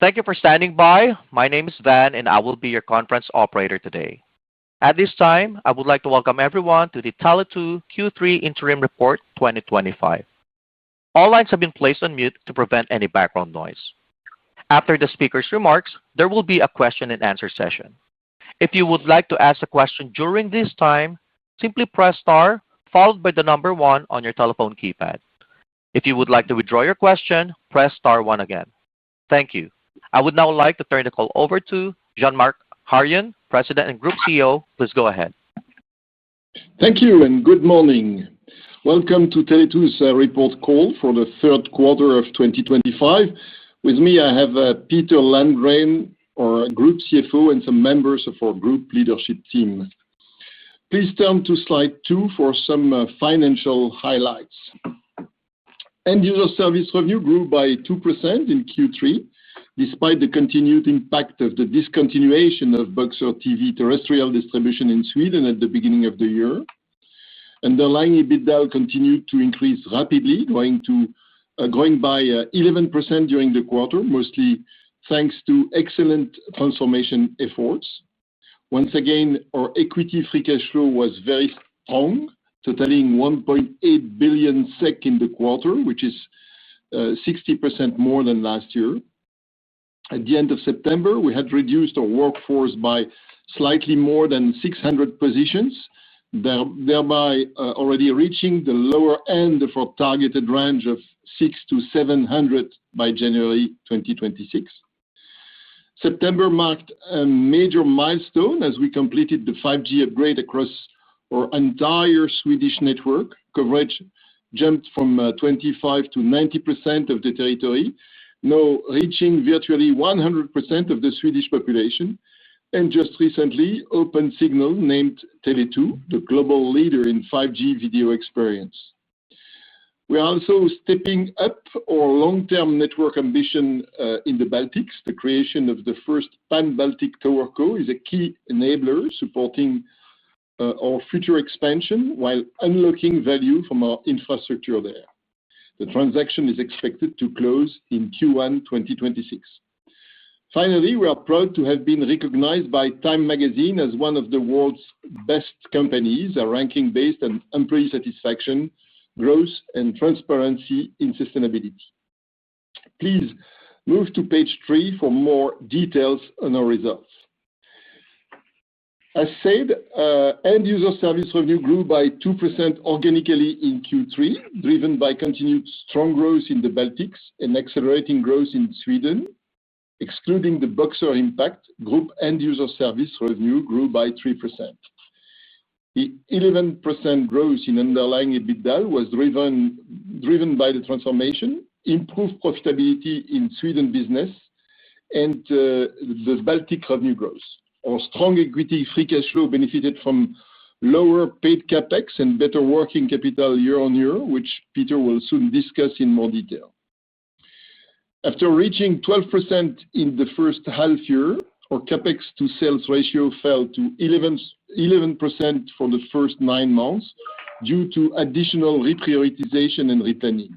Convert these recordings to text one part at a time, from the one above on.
Thank you for standing by. My name is Van, and I will be your conference operator today. At this time, I would like to welcome everyone to the Tele2 Q3 Interim Report 2025. All lines have been placed on mute to prevent any background noise. After the speaker's remarks, there will be a question-and-answer session. If you would like to ask a question during this time, simply press star followed by the number 1 on your telephone keypad. If you would like to withdraw your question, press star 1 again. Thank you. I would now like to turn the call over to Jean-Marc Harion, President and Group CEO. Please go ahead. Thank you and good morning. Welcome to Tele2's report call for the third quarter of 2025. With me, I have Peter Landgren, our Group CFO, and some members of our Group Leadership Team. Please turn to slide 2 for some financial highlights. End-user service revenue grew by 2% in Q3, despite the continued impact of the discontinuation of Boxer TV terrestrial distribution in Sweden at the beginning of the year. Underlying EBITDA continued to increase rapidly, growing by 11% during the quarter, mostly thanks to excellent transformation efforts. Once again, our equity free cash flow was very strong, totaling 1.8 billion SEK in the quarter, which is 60% more than last year. At the end of September, we had reduced our workforce by slightly more than 600 positions, thereby already reaching the lower end of our targeted range of 600 to 700 by January 2026. September marked a major milestone as we completed the 5G upgrade across our entire Swedish network. Coverage jumped from 25% to 90% of the territory, now reaching virtually 100% of the Swedish population. And just recently, Opensignal named Tele2 the global leader in 5G video experience. We are also stepping up our long-term network ambition in the Baltics. The creation of the first pan-Baltic TowerCo is a key enabler supporting our future expansion while unlocking value from our infrastructure there. The transaction is expected to close in Q1 2026. Finally, we are proud to have been recognized by Time magazine as one of the world's best companies, a ranking based on employee satisfaction, growth, and transparency in sustainability. Please move to page 3 for more details on our results. As said, end-user service revenue grew by 2% organically in Q3, driven by continued strong growth in the Baltics and accelerating growth in Sweden. Excluding the Boxer impact, group end-user service revenue grew by 3%. The 11% growth in underlying EBITDA was driven by the transformation, improved profitability in Sweden business, and the Baltic revenue growth. Our strong equity free cash flow benefited from lower paid capex and better working capital year on year, which Peter will soon discuss in more detail. After reaching 12% in the first half year, our capex to sales ratio fell to 11% for the first 9 months due to additional reprioritization and replanning.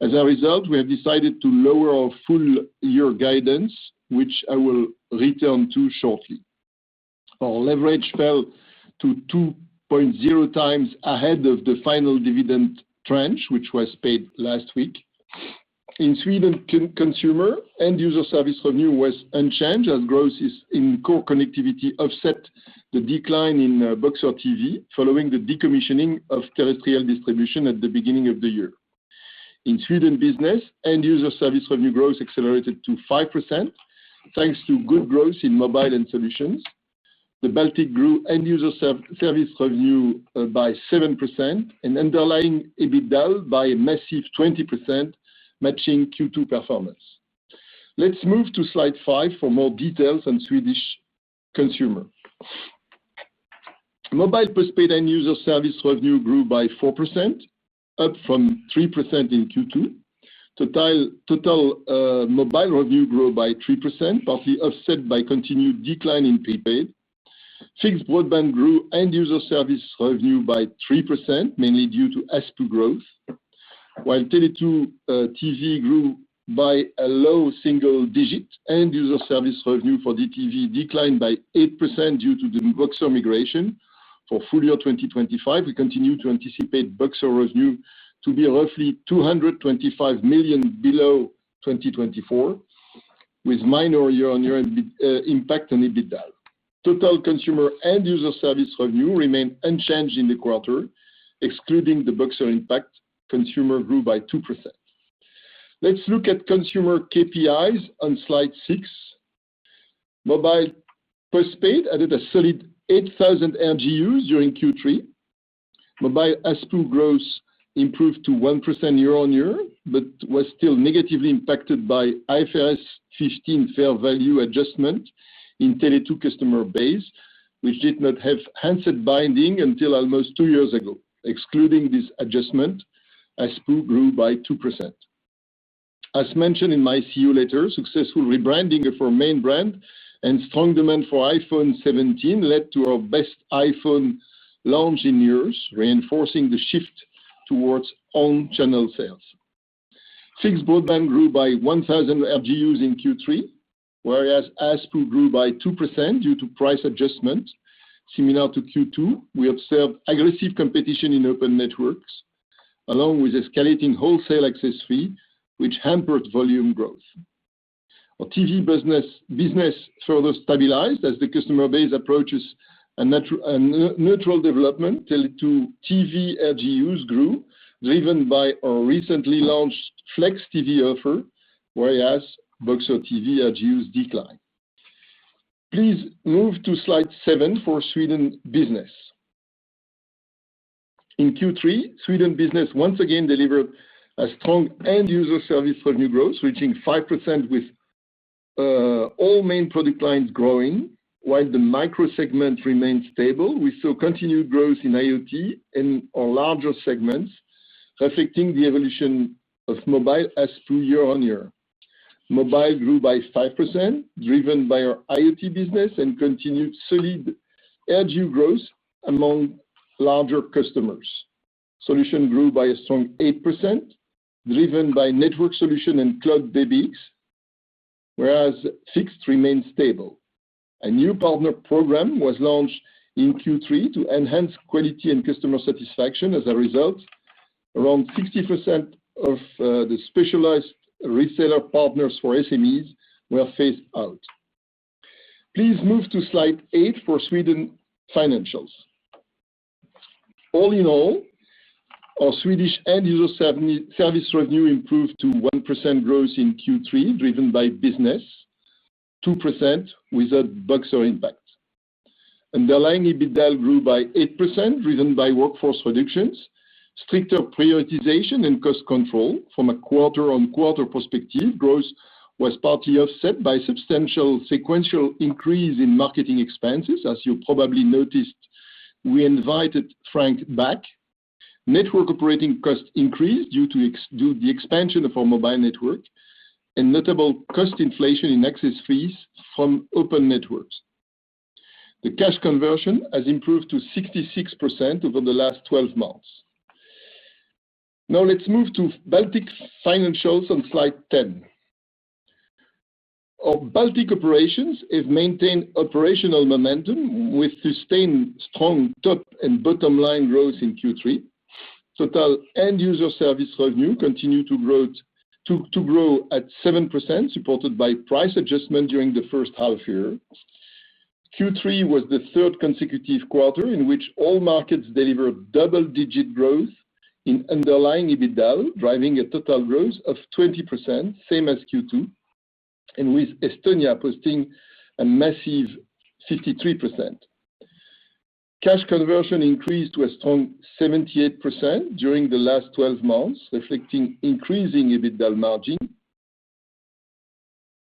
As a result, we have decided to lower our full year guidance, which I will return to shortly. Our leverage fell to 2.0 times ahead of the final dividend tranche, which was paid last week. In Sweden consumer, end-user service revenue was unchanged as growth in core connectivity offset the decline in Boxer TV following the decommissioning of terrestrial distribution at the beginning of the year. In Sweden business, end-user service revenue growth accelerated to 5% thanks to good growth in mobile and solutions. The Baltic grew end-user service revenue by 7% and underlying EBITDA by a massive 20%, matching Q2 performance. Let's move to slide 5 for more details on Swedish consumer. Mobile postpaid end-user service revenue grew by 4%, up from 3% in Q2. Total mobile revenue grew by 3%, partly offset by continued decline in prepaid. Fixed broadband grew end-user service revenue by 3%, mainly due to ASPU growth, while Tele2 TV grew by a low single digit. End user service revenue for DTV declined by 8% due to the Boxer migration. For full year 2025, we continue to anticipate Boxer revenue to be roughly 225 million below 2024, with minor year-on-year impact on EBITDA. Total consumer end user service revenue remained unchanged in the quarter. Excluding the Boxer impact, consumer grew by 2%. Let's look at consumer KPIs on slide 6. Mobile postpaid added a solid 8,000 RGUs during Q3. Mobile ASPU growth improved to 1% year-on-year, but was still negatively impacted by IFRS 15 fair value adjustment in Tele2 customer base, which did not have handset binding until almost 2 years ago. Excluding this adjustment, ASPU grew by 2%. As mentioned in my CEO letter, successful rebranding of our main brand and strong demand for iPhone 17 led to our best iPhone launch in years, reinforcing the shift towards on-channel sales. Fixed broadband grew by 1,000 RGUs in Q3, whereas ASPU grew by 2% due to price adjustment. Similar to Q2, we observed aggressive competition in open networks, along with escalating wholesale access fee, which hampered volume growth. Our TV business further stabilized as the customer base approaches a neutral development. Tele2 TV RGUs grew, driven by our recently launched Flex TV offer, whereas Boxer TV RGUs declined. Please move to slide 7 for Sweden business. In Q3, Sweden business once again delivered a strong end user service revenue growth, reaching 5% with all main product lines growing, while the micro segment remained stable. We saw continued growth in IoT and our larger segments, reflecting the evolution of mobile ASPU year-on-year. Mobile grew by 5%, driven by our IoT business and continued solid RGU growth among larger customers. Solution grew by a strong 8%, driven by network solution and cloud PBX, whereas fixed remained stable. A new partner program was launched in Q3 to enhance quality and customer satisfaction. As a result, around 60% of the specialized reseller partners for SMEs were phased out. Please move to slide 8 for Sweden financials. All in all, our Swedish end user service revenue improved to 1% growth in Q3, driven by business, 2% without Boxer impact. Underlying EBITDA grew by 8%, driven by workforce reductions, stricter prioritization and cost control. From a quarter-on-quarter perspective, growth was partly offset by substantial sequential increase in marketing expenses. As you probably noticed, we invited Frank back. Network operating costs increased due to the expansion of our mobile network and notable cost inflation in access fees from open networks. The cash conversion has improved to 66% over the last 12 months. Now let's move to Baltic financials on slide 10. Our Baltic operations have maintained operational momentum with sustained strong top and bottom line growth in Q3. Total end user service revenue continued to grow at 7%, supported by price adjustment during the first half year. Q3 was the third consecutive quarter in which all markets delivered double-digit growth in underlying EBITDA, driving a total growth of 20%, same as Q2, and with Estonia posting a massive 53%. Cash conversion increased to a strong 78% during the last 12 months, reflecting increasing EBITDA margin.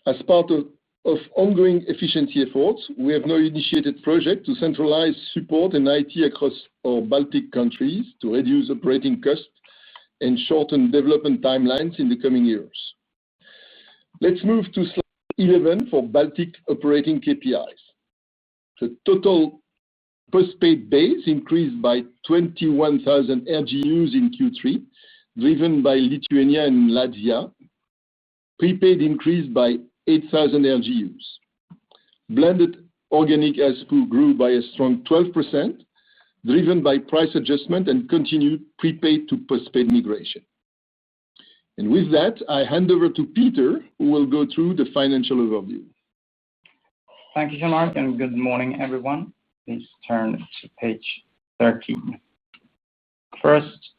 As part of ongoing efficiency efforts, we have now initiated projects to centralize support and IT across our Baltic countries to reduce operating costs and shorten development timelines in the coming years. Let's move to slide 11 for Baltic operating KPIs. The total postpaid base increased by 21,000 RGUs in Q3, driven by Lithuania and Latvia. Prepaid increased by 8,000 RGUs. Blended organic ASPU grew by a strong 12%, driven by price adjustment and continued prepaid to postpaid migration. And with that, I hand over to Peter, who will go through the financial overview. Thank you, Jean-Marc, and good morning, everyone. Please turn to page 13. First,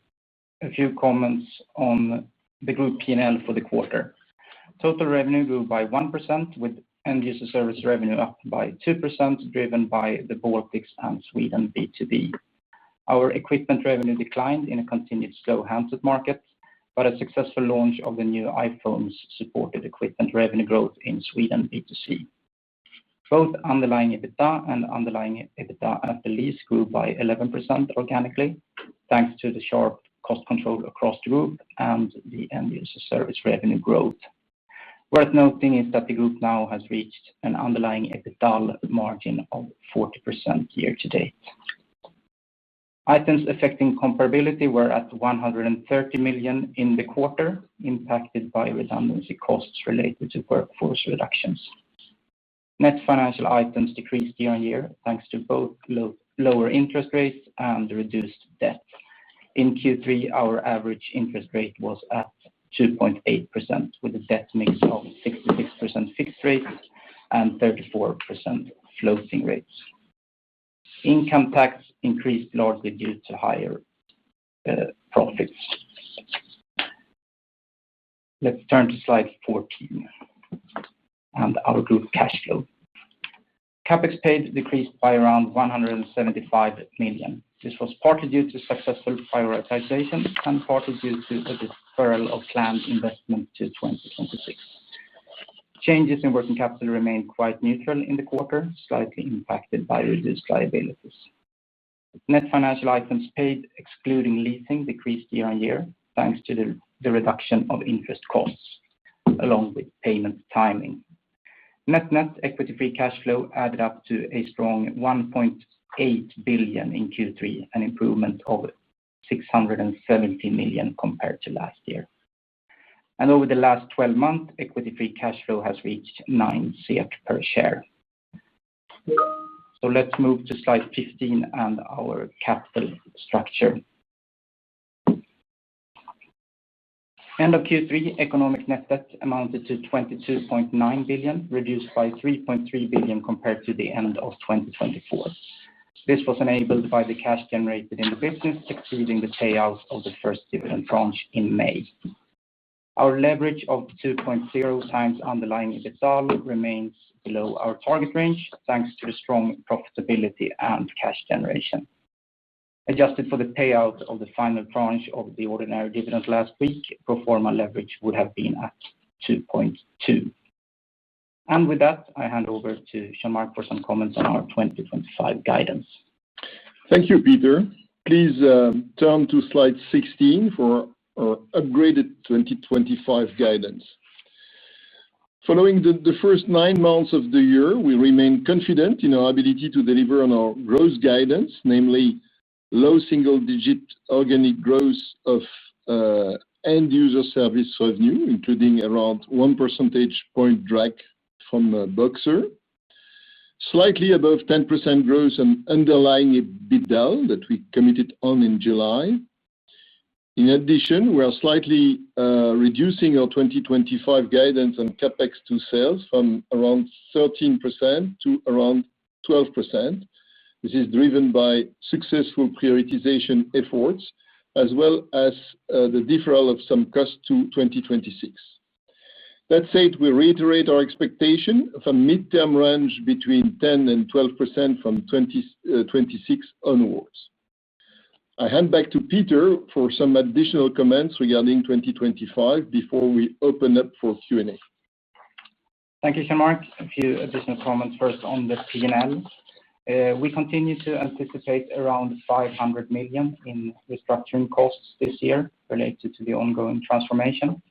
a few comments on the group P&L for the quarter. Total revenue grew by 1%, with end-user service revenue up by 2%, driven by the Baltics and Sweden B2B. Our equipment revenue declined in a continued slow handset market, but a successful launch of the new iPhones supported equipment revenue growth in Sweden B2C. Both underlying EBITDA and underlying EBITDA after lease grew by 11% organically, thanks to the sharp cost control across the group and the end-user service revenue growth. Worth noting is that the group now has reached an underlying EBITDA margin of 40% year to date. Items affecting comparability were at 130 million in the quarter, impacted by redundancy costs related to workforce reductions. Net financial items decreased year-on-year, thanks to both lower interest rates and reduced debt. In Q3, our average interest rate was at 2.8%, with a debt mix of 66% fixed rates and 34% floating rates. Income tax increased largely due to higher profits. Let's turn to slide 14 and our group cash flow. CapEx paid decreased by around 175 million. This was partly due to successful prioritization and partly due to a deferral of planned investment to 2026. Changes in working capital remained quite neutral in the quarter, slightly impacted by reduced liabilities. Net financial items paid, excluding leasing, decreased year-on-year, thanks to the reduction of interest costs, along with payment timing. Net equity free cash flow added up to a strong 1.8 billion in Q3, an improvement of 670 million compared to last year. And over the last 12 months, equity free cash flow has reached 9 SEK per share. So let's move to slide 15 and our capital structure. End of Q3, economic net debt amounted to 22.9 billion, reduced by 3.3 billion compared to the end of 2024. This was enabled by the cash generated in the business, exceeding the payout of the first dividend tranche in May. Our leverage of 2.0 times underlying EBITDA remains below our target range, thanks to the strong profitability and cash generation. Adjusted for the payout of the final tranche of the ordinary dividend last week, pro forma leverage would have been at 2.2. And with that, I hand over to Jean-Marc for some comments on our 2025 guidance. Thank you, Peter. Please turn to slide 16 for our upgraded 2025 guidance. Following the first 9 months of the year, we remain confident in our ability to deliver on our growth guidance, namely low single-digit organic growth of end-user service revenue, including around 1 percentage point drag from Boxer, slightly above 10% growth and underlying EBITDA that we committed on in July. In addition, we are slightly reducing our 2025 guidance on CapEx to sales from around 13% to around 12%. This is driven by successful prioritization efforts, as well as the deferral of some costs to 2026. That said, we reiterate our expectation of a midterm range between 10 and 12% from 2026 onwards. I hand back to Peter for some additional comments regarding 2025 before we open up for Q&A. Thank you, Jean-Marc. A few additional comments first on the P&L. We continue to anticipate around 500 million in restructuring costs this year related to the ongoing transformation.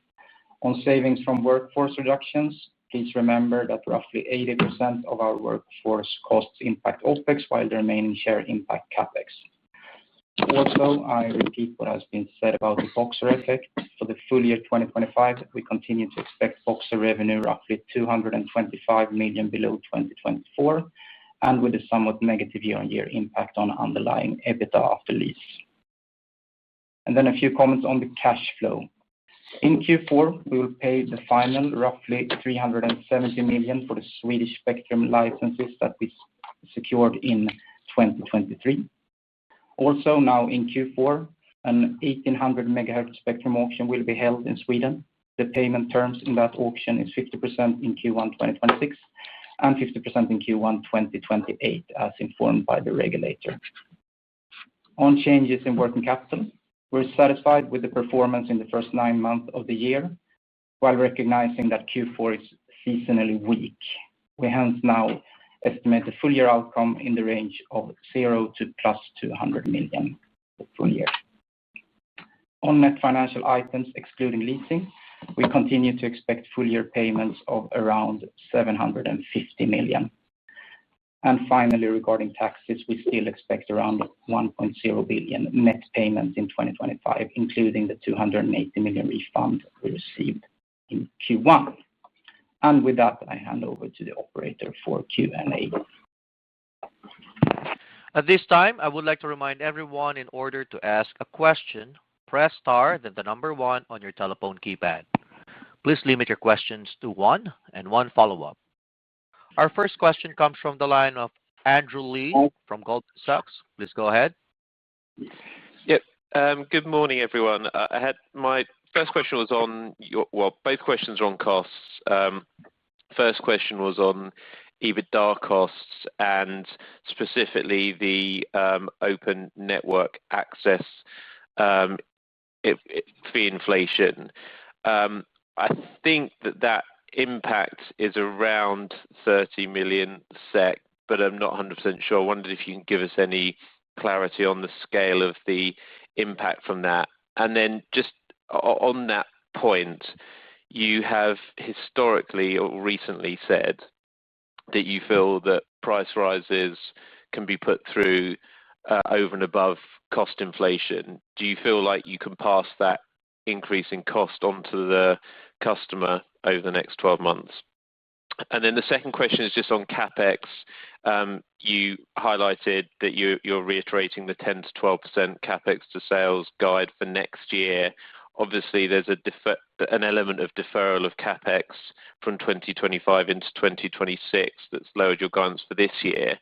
On savings from workforce reductions, please remember that roughly 80% of our workforce costs impact OPEX, while the remaining share impact CapEx. Also, I repeat what has been said about the Boxer effect. For the full year 2025, we continue to expect Boxer revenue roughly 225 million below 2024, and with a somewhat negative year-on-year impact on underlying EBITDA after lease. And then a few comments on the cash flow. In Q4, we will pay the final roughly 370 million for the Swedish spectrum licenses that we secured in 2023. Also, now in Q4, an 1800 MHz spectrum auction will be held in Sweden. The payment terms in that auction is 50% in Q1 2026 and 50% in Q1 2028, as informed by the regulator. On changes in working capital, we're satisfied with the performance in the first 9 months of the year, while recognizing that Q4 is seasonally weak. We hence now estimate the full year outcome in the range of 0 to plus 200 million for full year. On net financial items excluding leasing, we continue to expect full year payments of around 750 million. And finally, regarding taxes, we still expect around 1.0 billion net payments in 2025, including the 280 million refund we received in Q1. And with that, I hand over to the operator for Q&A. At this time, I would like to remind everyone, in order to ask a question, press star, then the number 1 on your telephone keypad. Please limit your questions to 1 and 1 follow-up. Our first question comes from the line of Andrew Lee from Goldman Sachs. Please go ahead. Yep. Good morning, everyone. I had my first question was on both questions are on costs. First question was on EBITDA costs and specifically the open network access fee inflation. I think that impact is around 30 million SEK, but I'm not 100% sure. I wondered if you can give us any clarity on the scale of the impact from that. And then just on that point, you have historically or recently said that you feel that price rises can be put through over and above cost inflation. Do you feel like you can pass that increase in cost onto the customer over the next 12 months? And then the second question is just on CapEx. You highlighted that you're reiterating the 10 to 12% CapEx to sales guide for next year. Obviously, there's an element of deferral of CapEx from 2025 into 2026 that's lowered your guidance for this year.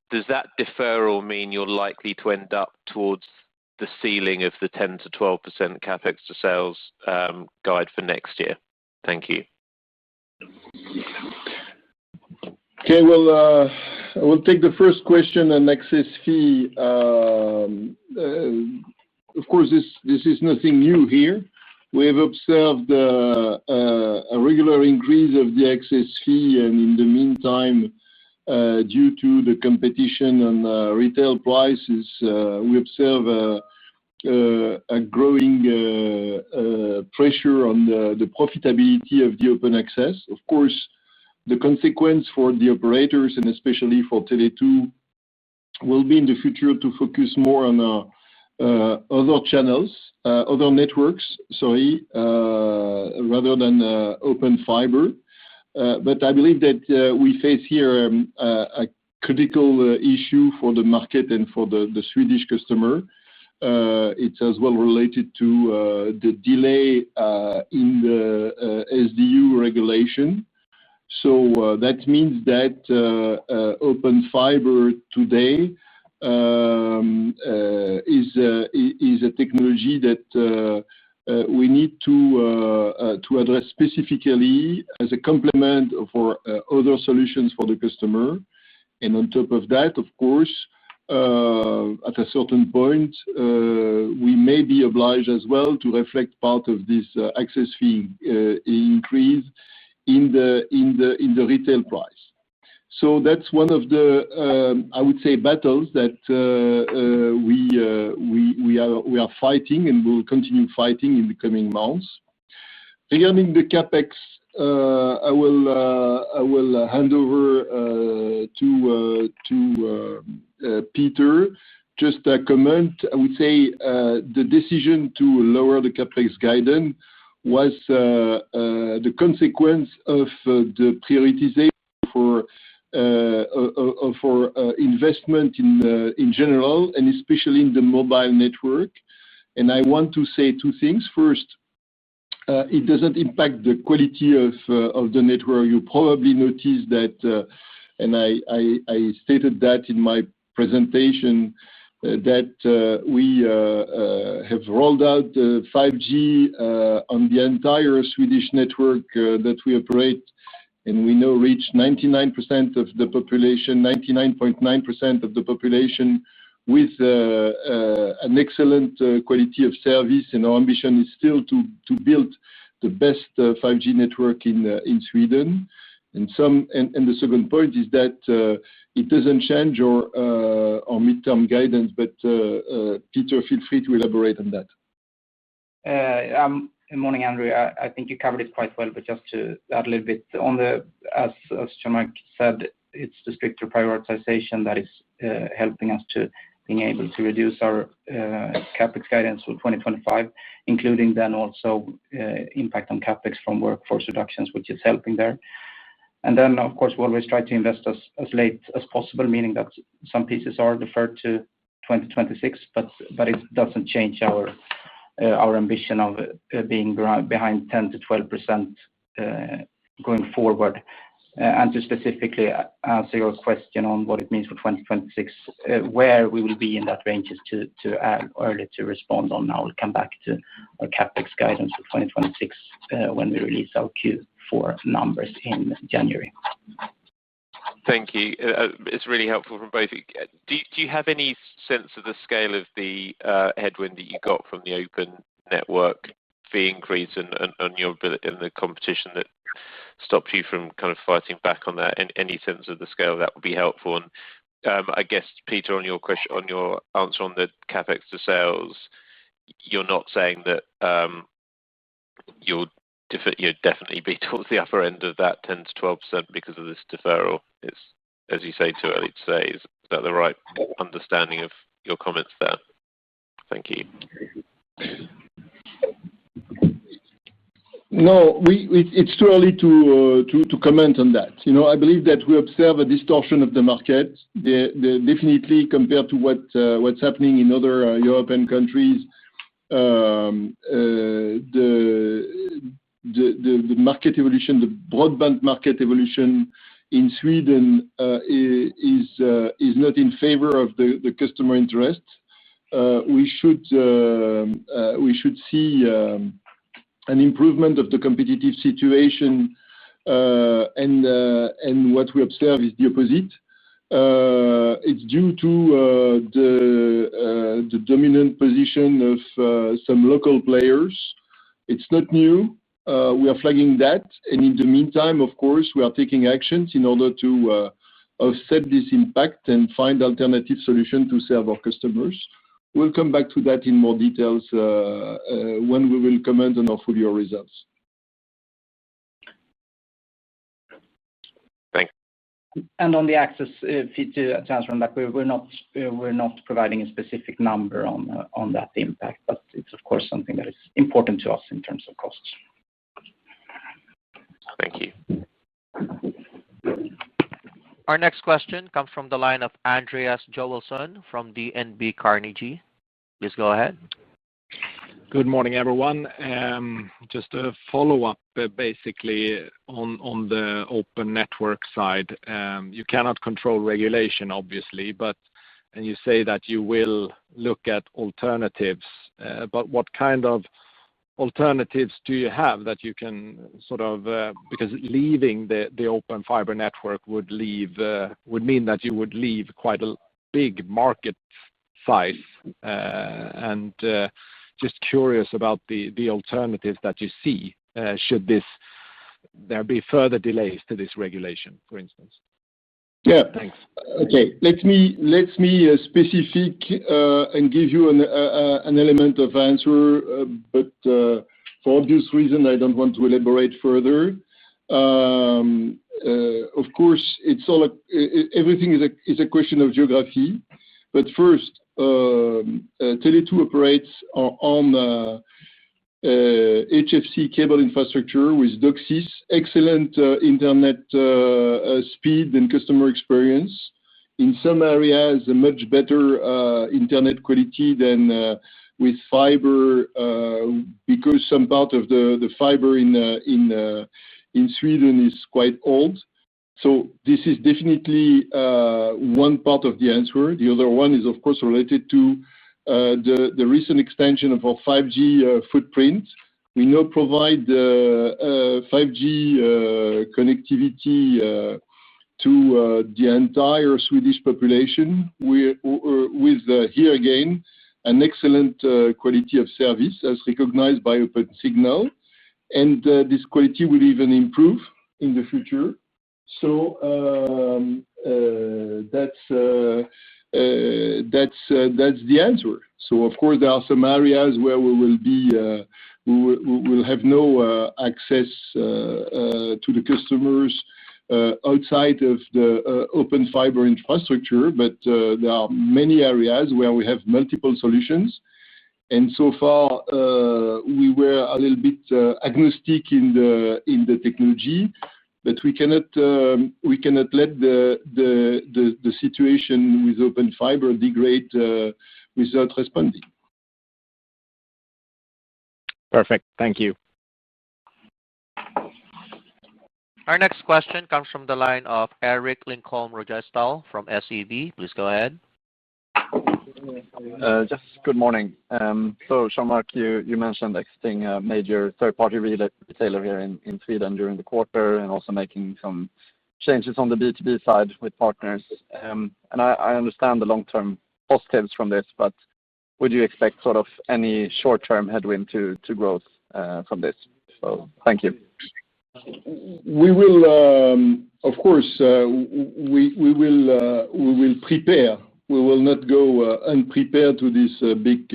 Does that deferral mean you're likely to end up towards the ceiling of the 10 to 12% CapEx to sales guide for next year? Thank you. Okay, well, I will take the first question on access fee. Of course, this is nothing new here. We have observed a regular increase of the access fee, and in the meantime, due to the competition on retail prices, we observe a growing pressure on the profitability of the open access. Of course, the consequence for the operators, and especially for Tele2, will be in the future to focus more on other channels, other networks, rather than open fiber. But I believe that we face here a critical issue for the market and for the Swedish customer. It's as well related to the delay in the SDU regulation. So that means that open fiber today is a technology that we need to address specifically as a complement for other solutions for the customer. And on top of that, of course, at a certain point, we may be obliged as well to reflect part of this access fee increase in the retail price. So that's one of the, I would say, battles that we are fighting and will continue fighting in the coming months. Regarding the CapEx, I will hand over to Peter just a comment. I would say the decision to lower the CapEx guidance was the consequence of the prioritization for investment in general, and especially in the mobile network. And I want to say two things. First, it doesn't impact the quality of the network. You probably noticed that, and I stated that in my presentation, that we have rolled out 5G on the entire Swedish network that we operate, and we now reach 99% of the population, 99.9% of the population with an excellent quality of service. And our ambition is still to build the best 5G network in Sweden. And the second point is that it doesn't change our midterm guidance, but Peter, feel free to elaborate on that. Good morning, Andrew. I think you covered it quite well, but just to add a little bit on as Jean-Marc said, it's the stricter prioritization that is helping us to being able to reduce our CapEx guidance for 2025, including then also impact on CapEx from workforce reductions, which is helping there. And then, of course, we always try to invest as late as possible, meaning that some pieces are deferred to 2026, but it doesn't change our ambition of being behind 10 to 12% going forward. And to specifically answer your question on what it means for 2026, where we will be in that range is too early to respond on. Now we'll come back to our CapEx guidance for 2026 when we release our Q4 numbers in January. Thank you. It's really helpful from both. Do you have any sense of the scale of the headwind that you got from the open network fee increase and your ability and the competition that stopped you from kind of fighting back on that? And any sense of the scale that would be helpful. And I guess, Peter, on your question, on your answer on the capex to sales, you're not saying that you'll definitely be towards the upper end of that 10 to 12% because of this deferral. It's, as you say, too early to say. Is that the right understanding of your comments there? Thank you. No, it's too early to comment on that. I believe that we observe a distortion of the market. Definitely compared to what's happening in other European countries, the market evolution, the broadband market evolution in Sweden is not in favor of the customer interest. We should see an improvement of the competitive situation, and what we observe is the opposite. It's due to the dominant position of some local players. It's not new. We are flagging that, and in the meantime, of course, we are taking actions in order to offset this impact and find alternative solutions to serve our customers. We'll come back to that in more details when we will comment on our full year results. Thanks. And on the access fee to answer on that, we're not providing a specific number on that impact, but it's of course something that is important to us in terms of costs. Thank you. Our next question comes from the line of Andreas Joelsson from DNB Carnegie. Please go ahead. Good morning, everyone. Just a follow-up, basically, on the open network side. You cannot control regulation, obviously, and you say that you will look at alternatives. But what kind of alternatives do you have that you can sort of, because leaving the open fiber network would mean that you would leave quite a big market size, and just curious about the alternatives that you see. Should there be further delays to this regulation, for instance? Yeah. Thanks. Okay. Let me specific and give you an element of answer, but for obvious reason, I don't want to elaborate further. Of course, everything is a question of geography. But first, Tele2 operates on HFC cable infrastructure with DOCSIS, excellent internet speed and customer experience. In some areas, a much better internet quality than with fiber, because some part of the fiber in Sweden is quite old. So this is definitely one part of the answer. The other one is, of course, related to the recent extension of our 5G footprint. We now provide 5G connectivity to the entire Swedish population with here again an excellent quality of service as recognized by OpenSignal, and this quality will even improve in the future. So that's the answer. So of course there are some areas where we will have no access to the customers outside of the open fiber infrastructure, but there are many areas where we have multiple solutions. And so far we were a little bit agnostic in the technology, but we cannot let the situation with open fiber degrade without responding. Perfect. Thank you. Our next question comes from the line of Eric Lindholm-Röjestål from SEB. Please go ahead. Just good morning. So Jean-Marc, you mentioned exiting a major third-party retailer here in Sweden during the quarter, and also making some changes on the B2B side with partners. And I understand the long-term positives from this, but would you expect sort of any short-term headwind to growth from this? So thank you. We will, of course, we will prepare. We will not go unprepared to this big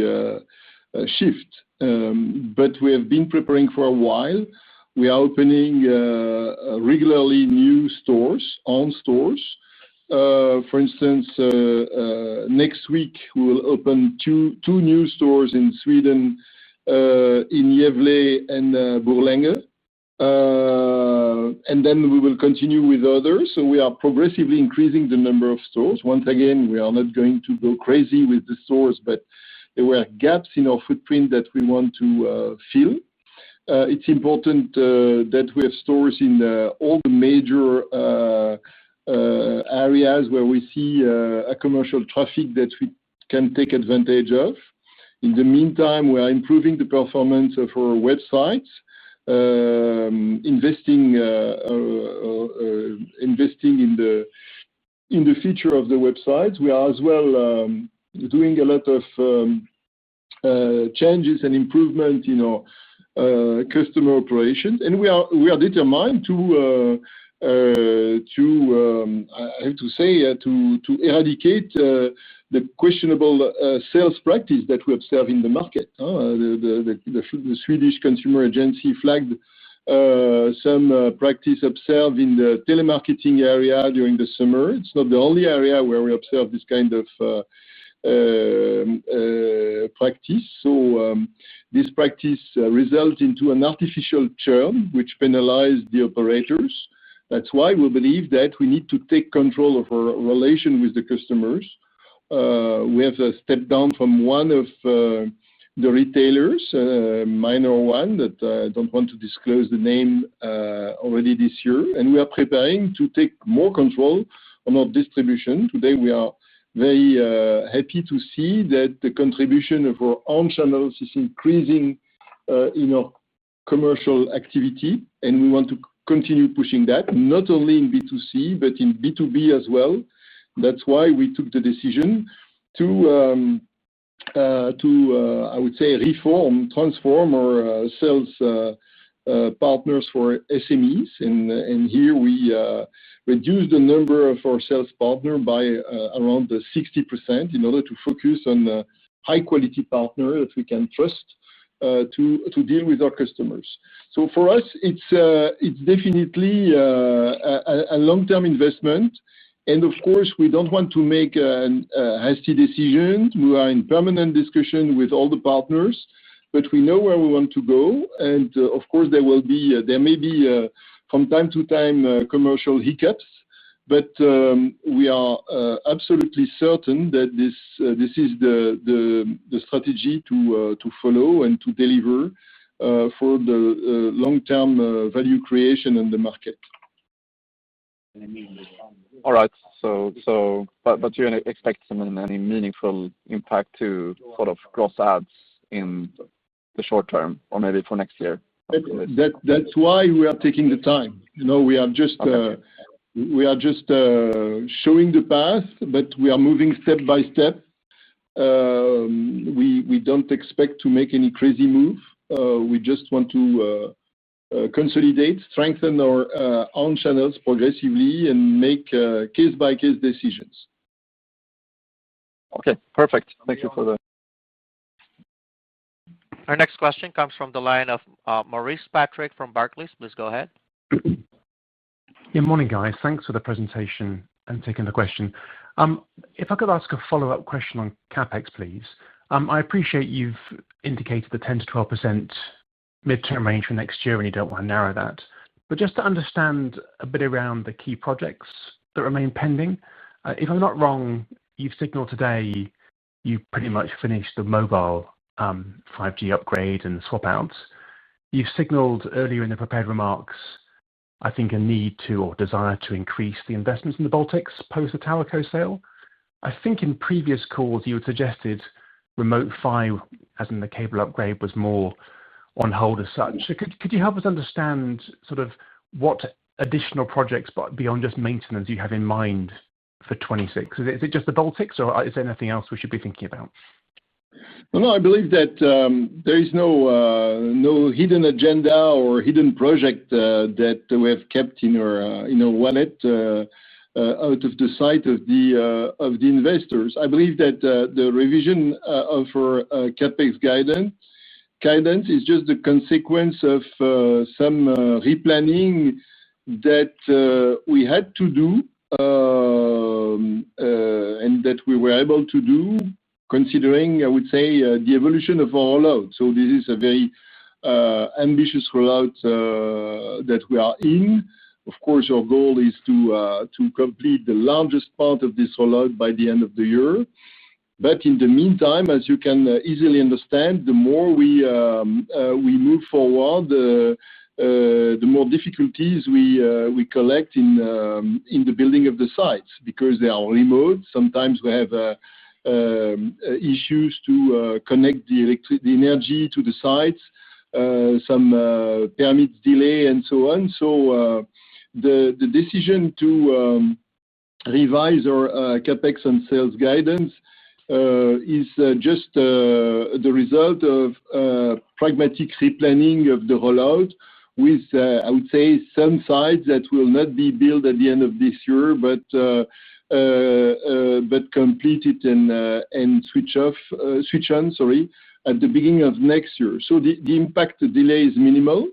shift. But we have been preparing for a while. We are opening regularly new stores, own stores. For instance, next week we will open two new stores in Sweden, in Gävle and Borlänge. And then we will continue with others. So we are progressively increasing the number of stores. Once again, we are not going to go crazy with the stores, but there were gaps in our footprint that we want to fill. It's important that we have stores in all the major areas where we see a commercial traffic that we can take advantage of. In the meantime, we are improving the performance of our websites. Investing in the future of the websites. We are as well doing a lot of changes and improvement in our customer operations, and we are determined to eradicate the questionable sales practice that we observe in the market. The Swedish Consumer Agency flagged some practice observed in the telemarketing area during the summer. It's not the only area where we observe this kind of practice. So this practice results into an artificial churn, which penalizes the operators. That's why we believe that we need to take control of our relation with the customers. We have stepped down from one of the retailers, minor one, that I don't want to disclose the name already this year. And we are preparing to take more control on our distribution. Today we are very happy to see that the contribution of our own channels is increasing in our commercial activity, and we want to continue pushing that, not only in B2C, but in B2B as well. That's why we took the decision to I would say, transform our sales partners for SMEs. And here we reduce the number of our sales partners by around 60% in order to focus on a high-quality partner that we can trust to deal with our customers. So for us, it's definitely a long-term investment, And of course, we don't want to make a hasty decision. We are in permanent discussion with all the partners, but we know where we want to go. And of course, there may be from time to time commercial hiccups, but we are absolutely certain that this is the strategy to follow and to deliver for the long-term value creation in the market. All right. But you expect any meaningful impact to sort of gross adds in the short term, or maybe for next year? That's why we are taking the time. We are just showing the path, but we are moving step by step. We don't expect to make any crazy move. We just want to consolidate, strengthen our own channels progressively, and make case-by-case decisions. Okay, perfect. Thank you for that. Our next question comes from the line of Maurice Patrick from Barclays. Please go ahead. Yeah, morning, guys. Thanks for the presentation and taking the question. If I could ask a follow-up question on CapEx, please. I appreciate you've indicated the 10 to 12% midterm range for next year, and you don't want to narrow that. But just to understand a bit around the key projects that remain pending, if I'm not wrong, you've signaled today you pretty much finished the mobile 5G upgrade and swap outs. You've signaled earlier in the prepared remarks, I think, a need to or desire to increase the investments in the Baltics post the TowerCo sale. I think in previous calls you had suggested remote PHY, as in the cable upgrade, was more on hold as such. So could you help us understand sort of what additional projects beyond just maintenance you have in mind for 26? Is it just the Baltics, or is there anything else we should be thinking about? No, I believe that there is no hidden agenda or hidden project that we have kept in our wallet out of the sight of the investors. I believe that the revision of our capex guidance is just the consequence of some replanning that we had to do and that we were able to do, considering, I would say, the evolution of our rollout. So this is a very ambitious rollout that we are in. Of course, our goal is to complete the largest part of this rollout by the end of the year. But in the meantime, as you can easily understand, the more we move forward, the more difficulties we collect in the building of the sites, because they are remote. Sometimes we have issues to connect the energy to the sites, some permits delay, and so on. So the decision to revise our capex and sales guidance is just the result of pragmatic replanning of the rollout, with I would say some sites that will not be built at the end of this year, but completed and switch on at the beginning of next year. So the impact delay is minimal,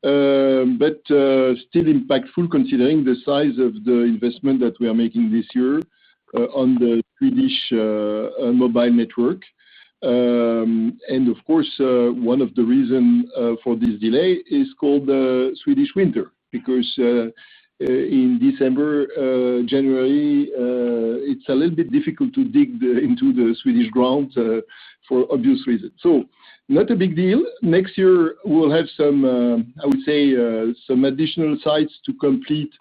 but still impactful considering the size of the investment that we are making this year on the Swedish mobile network. And of course, one of the reasons for this delay is called the Swedish winter, because in December, January, it's a little bit difficult to dig into the Swedish ground for obvious reasons. So not a big deal. Next year, we'll have some, I would say, some additional sites to complete,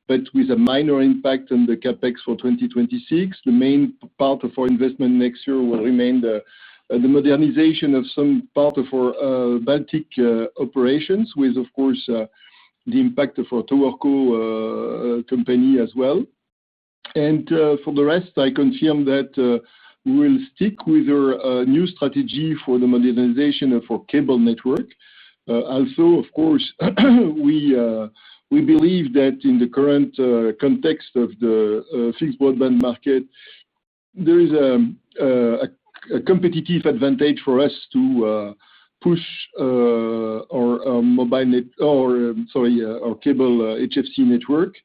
but with a minor impact on the capex for 2026. The main part of our investment next year will remain the modernization of some part of our Baltic operations, with, of course, the impact of our TowerCo company as well. And for the rest, I confirm that we will stick with our new strategy for the modernization of our cable network. Also, of course, we believe that in the current context of the fixed broadband market, there is a competitive advantage for us to push our cable HFC network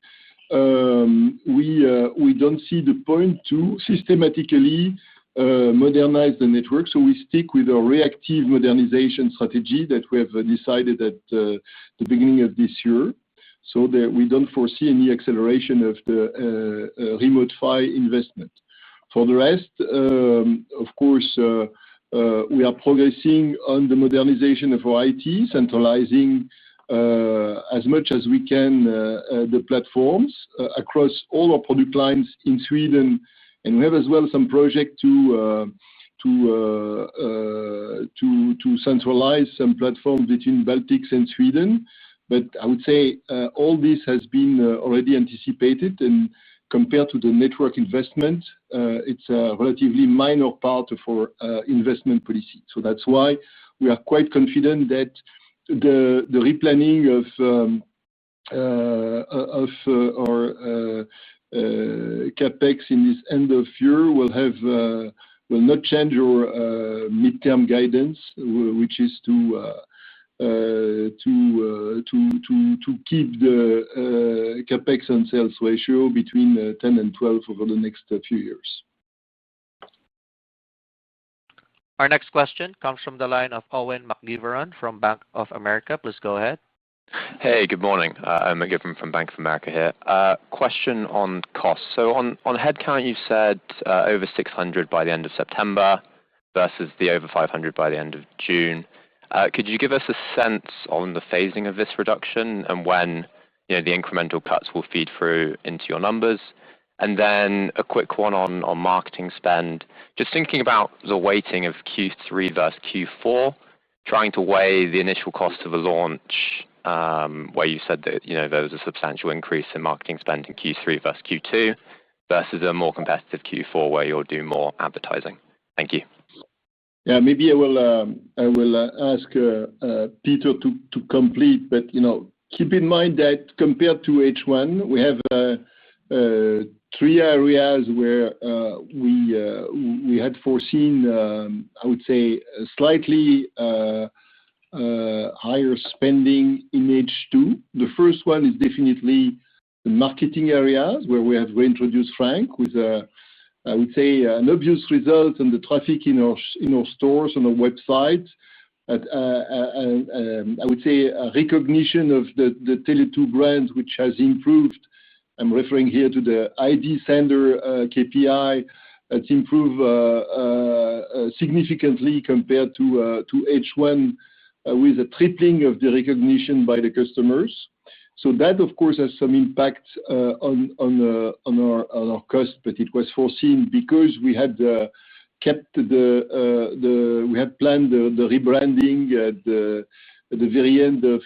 we don't see the point to systematically modernize the network. So we stick with a reactive modernization strategy that we have decided at the beginning of this year. So that we don't foresee any acceleration of the remote PHY investment. For the rest, of course, we are progressing on the modernization of our IT, centralizing as much as we can the platforms across all our product lines in Sweden, and we have as well some project to centralize some platforms between Baltics and Sweden. But I would say all this has been already anticipated, and compared to the network investment, it's a relatively minor part of our investment policy. So that's why we are quite confident that the replanning of our capex in this end of year will not change our midterm guidance, which is to keep the capex on sales ratio between 10 and 12 over the next few years. Our next question comes from the line of Owen McGivern from Bank of America. Please go ahead. Hey, good morning. I'm McGivern from Bank of America here. Question on costs. So on headcount, you said over 600 by the end of September versus the over 500 by the end of June. Could you give us a sense on the phasing of this reduction and when the incremental cuts will feed through into your numbers? And then a quick one on marketing spend. Just thinking about the weighting of Q3 versus Q4, trying to weigh the initial cost of a launch, where you said that there was a substantial increase in marketing spend in Q3 versus Q2, versus a more competitive Q4 where you'll do more advertising. Thank you. Yeah, maybe I will ask Peter to complete, but keep in mind that compared to H1, we have three areas where we had foreseen, I would say, slightly higher spending in H2. The first one is definitely the marketing areas where we have reintroduced Frank with I would say an obvious result on the traffic in our stores, on our website. I would say a recognition of the Tele2 brand, which has improved. I'm referring here to the ID sender KPI. It's improved significantly compared to H1 with a tripling of the recognition by the customers. So that, of course, has some impact on our cost, but it was foreseen because we had kept we had planned the rebranding at the very end of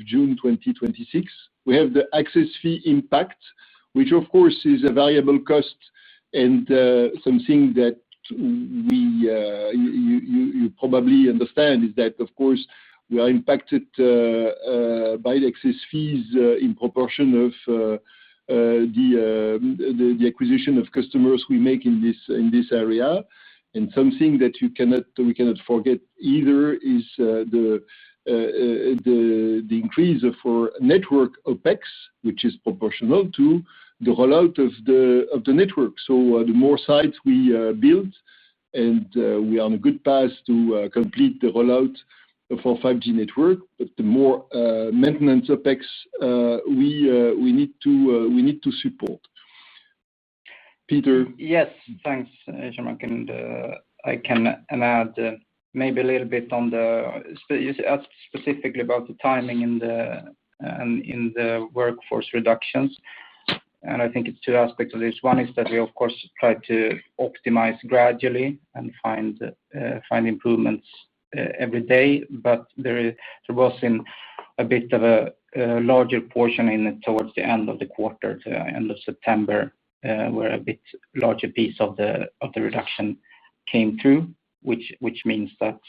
June 2026. We have the access fee impact, which of course is a variable cost and something that you probably understand is that of course we are impacted by the access fees in proportion of the acquisition of customers we make in this area. And something that we cannot forget either is the increase of our network OPEX, which is proportional to the rollout of the network. So the more sites we build, and we are on a good path to complete the rollout of our 5G network, but the more maintenance OPEX we need to support. Peter. Yes, thanks, Jean-Marc, and I can add maybe a little bit on you asked specifically about the timing in the workforce reductions, and I think it's two aspects of this. One is that we of course try to optimize gradually and find improvements every day, but there was in a bit of a larger portion in it towards the end of the quarter, to end of September, where a bit larger piece of the reduction came through, which means that,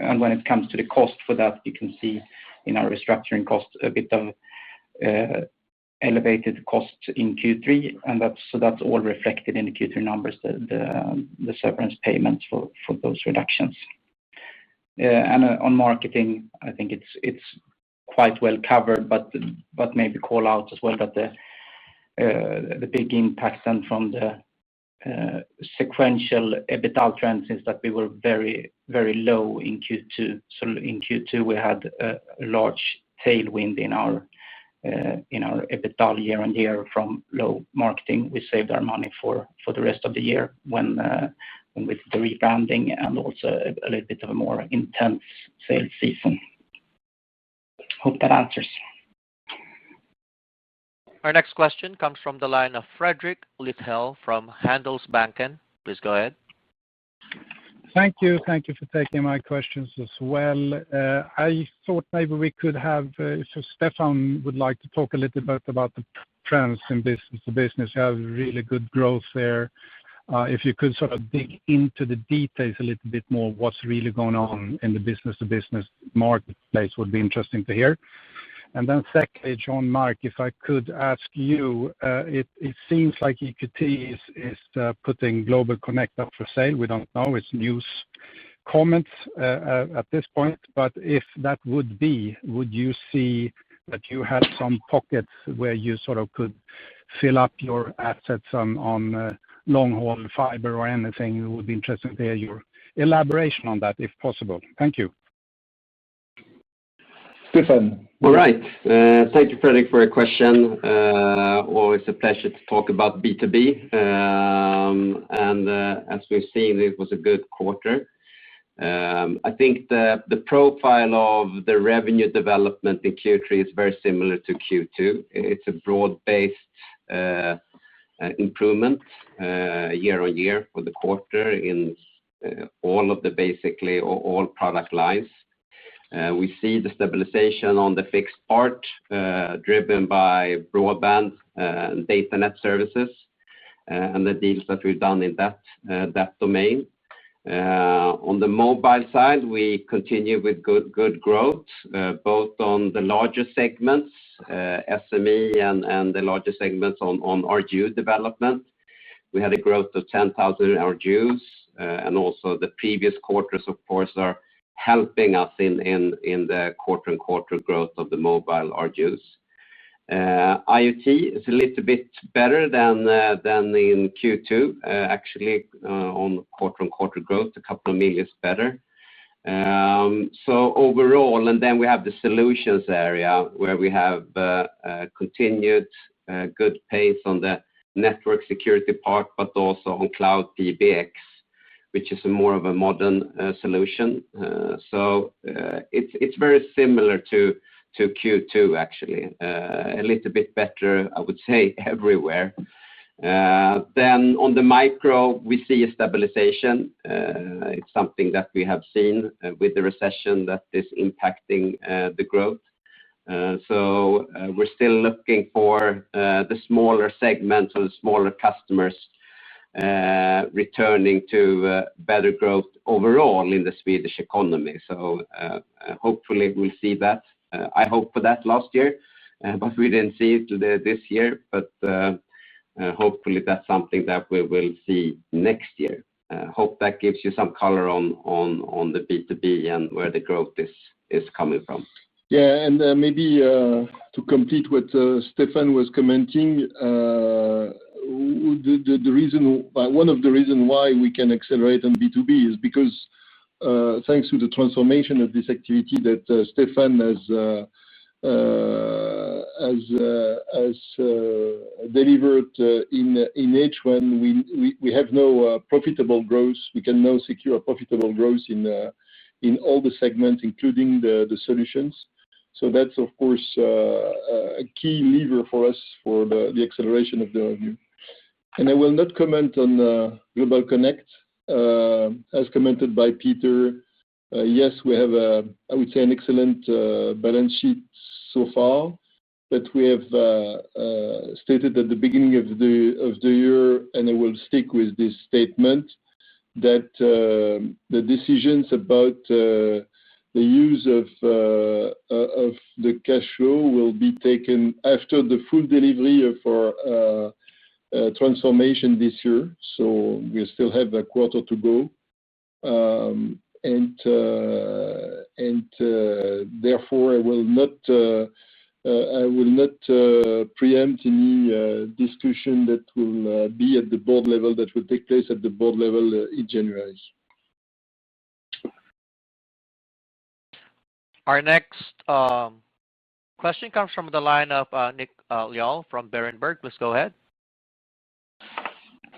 and when it comes to the cost for that, you can see in our restructuring cost a bit of elevated costs in Q3, and that's all reflected in the Q3 numbers, the severance payments for those reductions. And on marketing, I think it's quite well covered, but maybe call out as well that the big impact then from the sequential EBITDA trends is that we were very, very low in Q2. So in Q2 we had a large tailwind in our EBITDA year on year from low marketing. We saved our money for the rest of the year when with the rebranding and also a little bit of a more intense sales season. Hope that answers. Our next question comes from the line of Fredrik Lithell from Handelsbanken. Please go ahead. Thank you. Thank you for taking my questions as well. I thought maybe we could have, if Stefan would like to talk a little bit about the trends in business to business. You have really good growth there. If you could sort of dig into the details a little bit more, what's really going on in the business to business marketplace would be interesting to hear. And then secondly, John Mark, if I could ask you, it seems like EQT is putting Global Connect up for sale. We don't know. It's news comments at this point. But if that would be, would you see that you had some pockets where you sort of could fill up your assets on long-haul fiber or anything? It would be interesting to hear your elaboration on that, if possible. Thank you. Stefan. All right. Thank you, Fredrik, for your question. Always a pleasure to talk about B2B. As we've seen, it was a good quarter. I think the profile of the revenue development in Q3 is very similar to Q2. It's a broad-based improvement year on year for the quarter in all of the basically all product lines. We see the stabilization on the fixed part driven by broadband and data net services and the deals that we've done in that domain. On the mobile side, we continue with good growth both on the larger segments, SME and the larger segments on RGU development. We had a growth of 10,000 RGUs and also the previous quarters, of course, are helping us in the quarter-on-quarter growth of the mobile RGUs. IoT is a little bit better than in Q2, actually on quarter-on-quarter growth, a couple of millions better. So overall, and then we have the solutions area where we have continued good pace on the network security part, but also on cloud PBX, which is more of a modern solution. So it's very similar to Q2 actually, a little bit better, I would say, everywhere. Then on the micro, we see a stabilization. It's something that we have seen with the recession that is impacting the growth. So we're still looking for the smaller segments or the smaller customers returning to better growth overall in the Swedish economy. So hopefully we'll see that. I hope for that last year, but we didn't see it this year. But hopefully that's something that we will see next year. Hope that gives you some color on the B2B and where the growth is coming from. Yeah, and maybe to complete what Stefan was commenting, one of the reasons why we can accelerate on B2B is because thanks to the transformation of this activity that Stefan has delivered in H1, we have no profitable growth. We can now secure profitable growth in all the segments, including the solutions. So that's of course a key lever for us for the acceleration of the revenue. And I will not comment on Global Connect. As commented by Peter, yes, we have I would say an excellent balance sheet so far, but we have stated at the beginning of the year, and I will stick with this statement, that the decisions about the use of the cash flow will be taken after the full delivery of our transformation this year. So we still have a quarter to go, and therefore I will not I will not preempt any discussion that will be at the board level, that will take place at the board level in January. Our next question comes from the line of Nick Lyall from Berenberg. Please go ahead.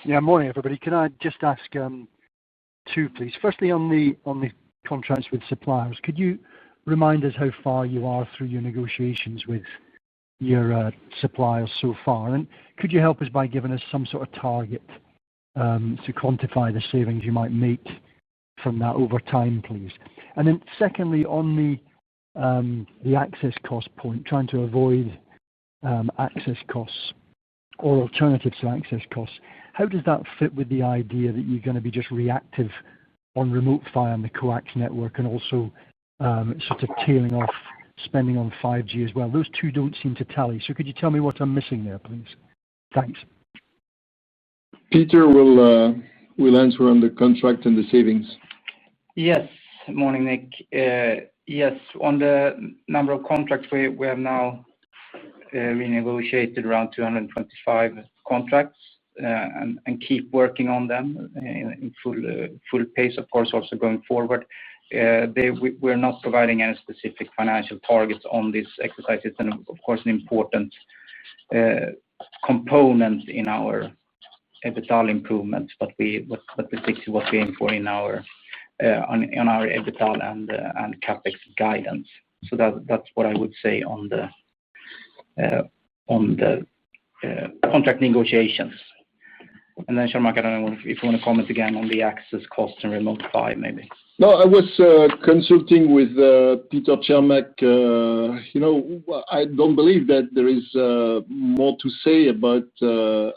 Yeah, morning everybody. Can I just ask two, please? Firstly, on the contracts with suppliers, could you remind us how far you are through your negotiations with your suppliers so far? And could you help us by giving us some sort of target to quantify the savings you might make from that over time, please? And then secondly, on the access cost point, trying to avoid access costs or alternatives to access costs, how does that fit with the idea that you're going to be just reactive on remote PHY on the coax network and also sort of tailing off spending on 5G as well? Those two don't seem to tally. So could you tell me what I'm missing there, please? Thanks. Peter will answer on the contract and the savings. Yes. Morning, Nick. Yes, on the number of contracts, we have now renegotiated around 225 contracts and keep working on them in full pace, of course, also going forward. We're not providing any specific financial targets on this exercise. It's, of course, an important component in our EBITDA improvements, but we stick to what we aim for in our on our EBITDA and CapEx guidance. So that's what I would say on the contract negotiations. And then, Jean-Marc, I don't know if you want to comment again on the access cost and remote PHY, maybe. No, I was consulting with Peter Cermak. I don't believe that there is more to say about the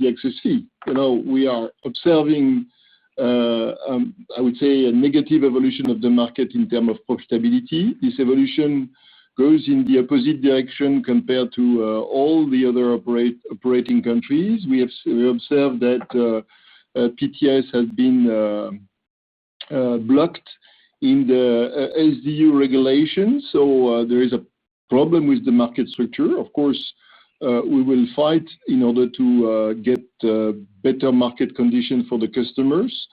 access fee. We are observing, I would say, a negative evolution of the market in terms of profitability. This evolution goes in the opposite direction compared to all the other operating countries. We observed that PTS has been blocked in the SDU regulations, so there is a problem with the market structure. Of course, we will fight in order to get better market conditions for the customers.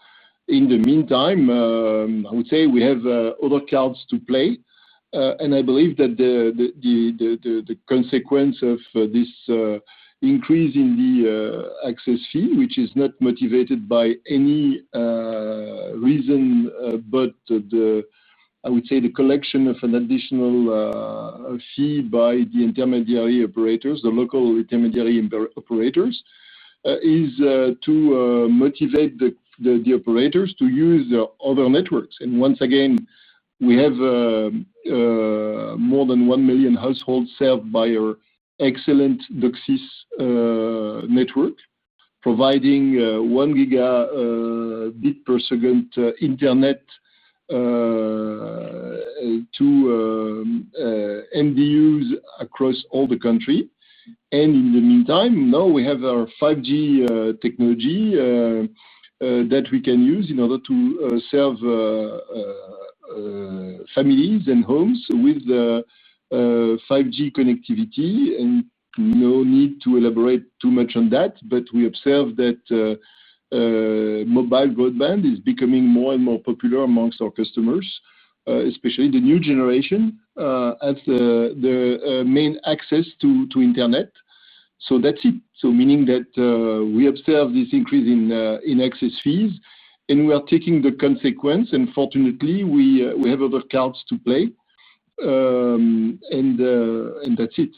In the meantime, I would say we have other cards to play, and I believe that the consequence of this increase in the access fee, which is not motivated by any reason but I would say the collection of an additional fee by the intermediary operators, the local intermediary operators, is to motivate the operators to use their other networks. And once again, we have more than 1 million households served by our excellent DOCSIS network, providing 1 gigabit per second internet to MDUs across all the country. And in the meantime, now we have our 5G technology that we can use in order to serve families and homes with 5G connectivity, and no need to elaborate too much on that, but we observe that mobile broadband is becoming more and more popular amongst our customers, especially the new generation as the main access to internet. So that's it. So meaning that we observe this increase in access fees, and we are taking the consequence, and fortunately we have other cards to play, and that's it.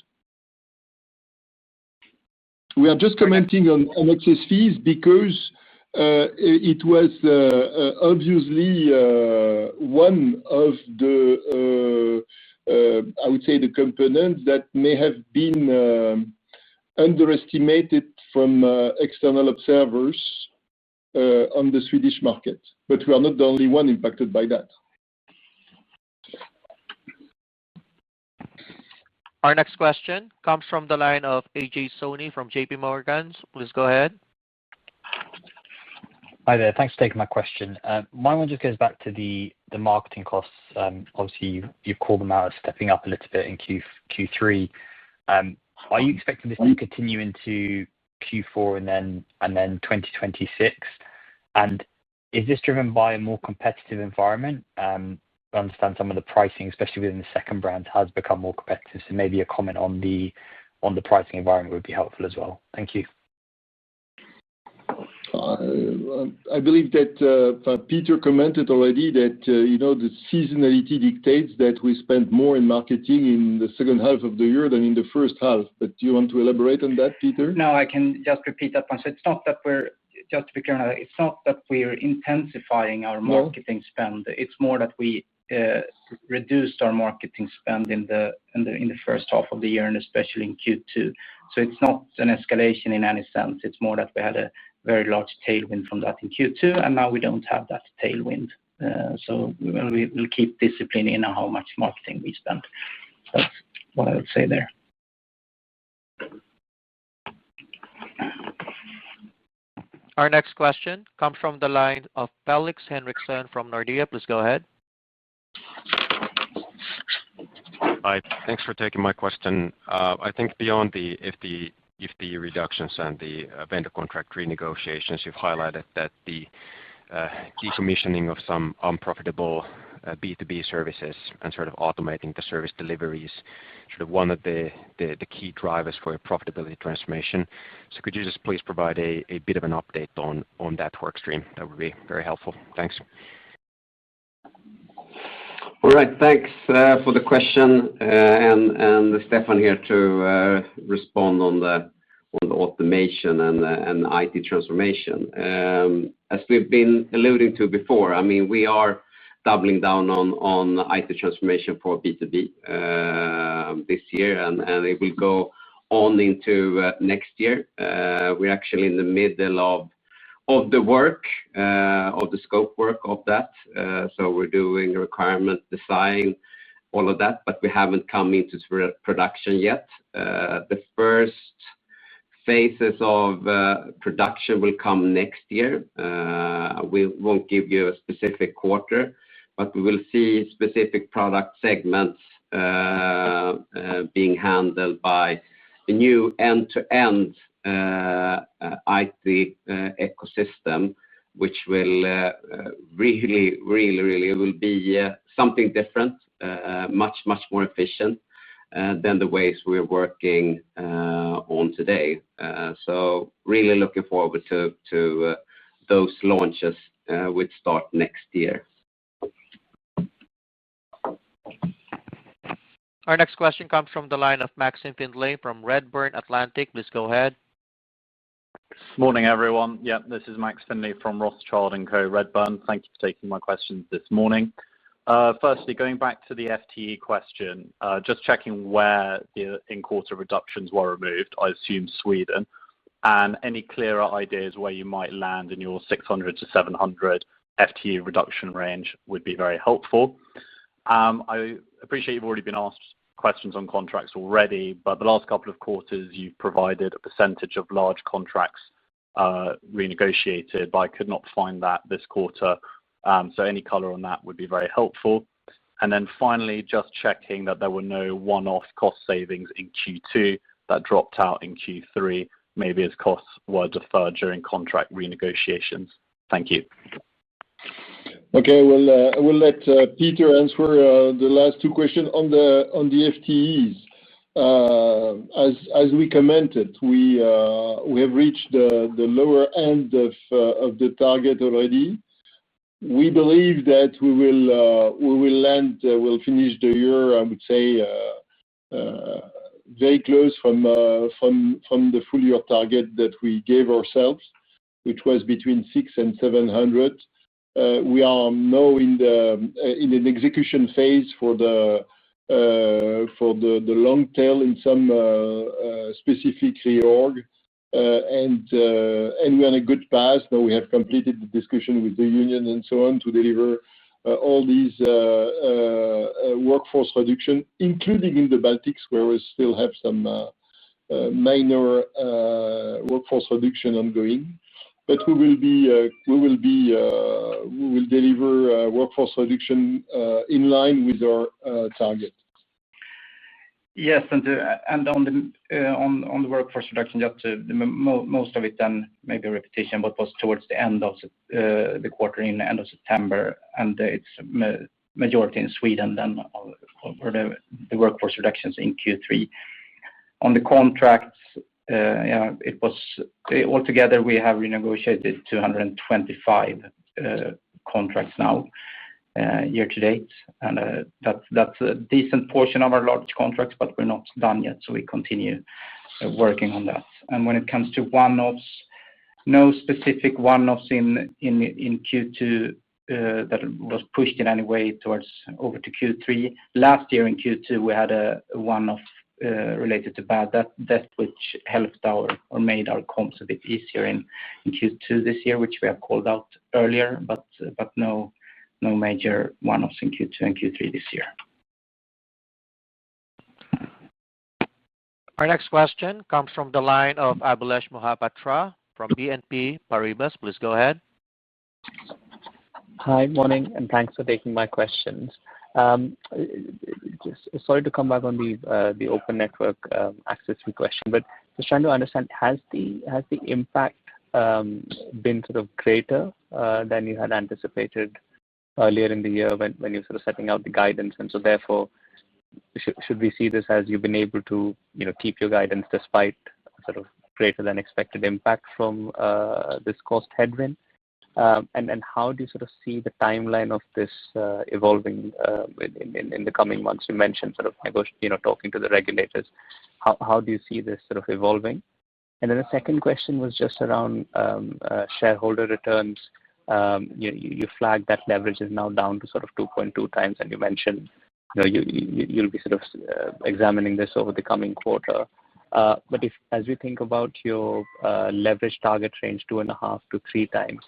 We are just commenting on access fees because it was obviously one of the, I would say, the components that may have been underestimated from external observers on the Swedish market. But we are not the only one impacted by that. Our next question comes from the line of AJ Soni from JP Morgan. Please go ahead. Hi there. Thanks for taking my question. My one just goes back to the marketing costs. Obviously, you've called them out as stepping up a little bit in Q3. Are you expecting this to continue into Q4 and then 2026? And is this driven by a more competitive environment? I understand some of the pricing, especially within the second brand, has become more competitive. So maybe a comment on the pricing environment would be helpful as well. Thank you. I believe that Peter commented already that the seasonality dictates that we spend more in marketing in the second half of the year than in the first half. But do you want to elaborate on that, Peter? No, I can just repeat that one. So it's not that just to be clear, it's not that we're intensifying our marketing spend. It's more that we reduced our marketing spend in the first half of the year, and especially in Q2. So it's not an escalation in any sense. It's more that we had a very large tailwind from that in Q2, and now we don't have that tailwind. So we'll keep discipline in how much marketing we spend. That's what I would say there. Our next question comes from the line of Felix Henriksson from Nordea. Please go ahead. Hi. Thanks for taking my question. I think beyond the FTE reductions and the vendor contract renegotiations, you've highlighted that the decommissioning of some unprofitable B2B services and sort of automating the service deliveries, sort of one of the key drivers for your profitability transformation. So could you just please provide a bit of an update on that work stream? That would be very helpful. Thanks. All right. Thanks for the question, and Stefan here to respond on the automation and IT transformation. As we've been alluding to before, I mean, we are doubling down on IT transformation for B2B this year, and it will go on into next year. We're actually in the middle of the work, of the scope work of that. So we're doing requirement design, all of that, but we haven't come into production yet. The first phases of production will come next year. We won't give you a specific quarter, but we will see specific product segments being handled by a new end-to-end IT ecosystem, which will really will be something different, much more efficient than the ways we're working on today. So really looking forward to those launches, which start next year. Our next question comes from the line of Maxime Findlay from Redburn Atlantic. Please go ahead. Morning, everyone. Yeah, this is Max Findlay from Rothschild & Co. Redburn. Thank you for taking my questions this morning. Firstly, going back to the FTE question, just checking where the in-quarter reductions were removed, I assume Sweden, and any clearer ideas where you might land in your 600 to 700 FTE reduction range would be very helpful. I appreciate you've already been asked questions on contracts already, but the last couple of quarters you've provided a percentage of large contracts renegotiated, but I could not find that this quarter. So any color on that would be very helpful. And then finally, just checking that there were no one-off cost savings in Q2 that dropped out in Q3, maybe as costs were deferred during contract renegotiations. Thank you. Okay, well, I will let Peter answer the last two questions on the FTEs. As we commented, we have reached the lower end of the target already. We believe that we will land, we'll finish the year, I would say, very close from the full year target that we gave ourselves, which was between 600 and 700. We are now in an execution phase for the long tail in some specific reorg, and we're on a good path. Now we have completed the discussion with the union and so on to deliver all these workforce reduction, including in the Baltics, where we still have some minor workforce reduction ongoing. But we will deliver workforce reduction in line with our target. Yes, and on the workforce reduction, just most of it then maybe a repetition, but was towards the end of the quarter, in the end of September, and it's majority in Sweden then for the workforce reductions in Q3. On the contracts, it was altogether we have renegotiated 225 contracts now. Year to date, and that's a decent portion of our large contracts, but we're not done yet, so we continue working on that. And when it comes to one-offs, no specific one-offs in Q2 that was pushed in any way towards over to Q3. Last year in Q2 we had a one-off related to bad debt, which helped or made our comps a bit easier in Q2 this year, which we have called out earlier, but no major one-offs in Q2 and Q3 this year. Our next question comes from the line of Abhilash Mohapatra from BNP Paribas. Please go ahead. Hi, morning, and thanks for taking my questions. Just sorry to come back on the open network access fee question, but just trying to understand, has the impact been sort of greater than you had anticipated earlier in the year when you're sort of setting out the guidance, and so therefore should we see this as you've been able to keep your guidance despite sort of greater than expected impact from this cost headwind, and how do you sort of see the timeline of this evolving in the coming months? You mentioned sort of talking to the regulators. How do you see this sort of evolving? And then the second question was just around shareholder returns. You flagged that leverage is now down to sort of 2.2 times, and you mentioned you'll be sort of examining this over the coming quarter. But as we think about your leverage target range 2.5 to 3 times,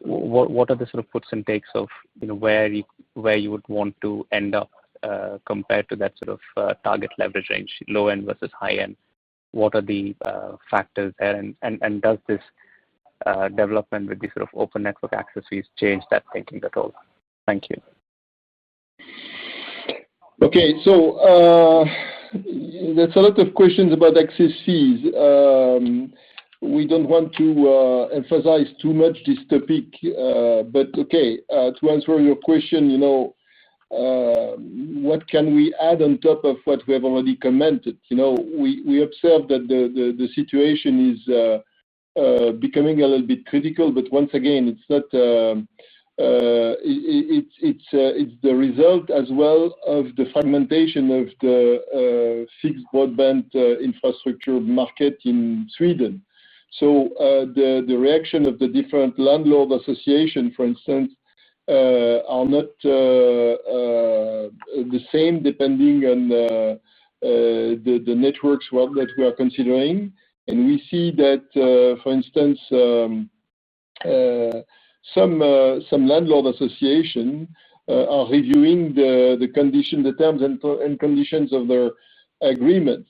what are the sort of puts and takes of where you would want to end up compared to that sort of target leverage range, low end versus high end? What are the factors there, and does this development with the sort of open network access fees change that thinking at all? Thank you. Okay, so there's a lot of questions about access fees. We don't want to emphasize too much this topic, but okay, to answer your question, what can we add on top of what we have already commented? We observe that the situation is becoming a little bit critical, but once again, it's not. It's the result as well of the fragmentation of the fixed broadband infrastructure market in Sweden. So the reaction of the different landlord associations, for instance, are not the same depending on the networks that we are considering. And we see that, for instance, some landlord associations are reviewing the terms and conditions of their agreement.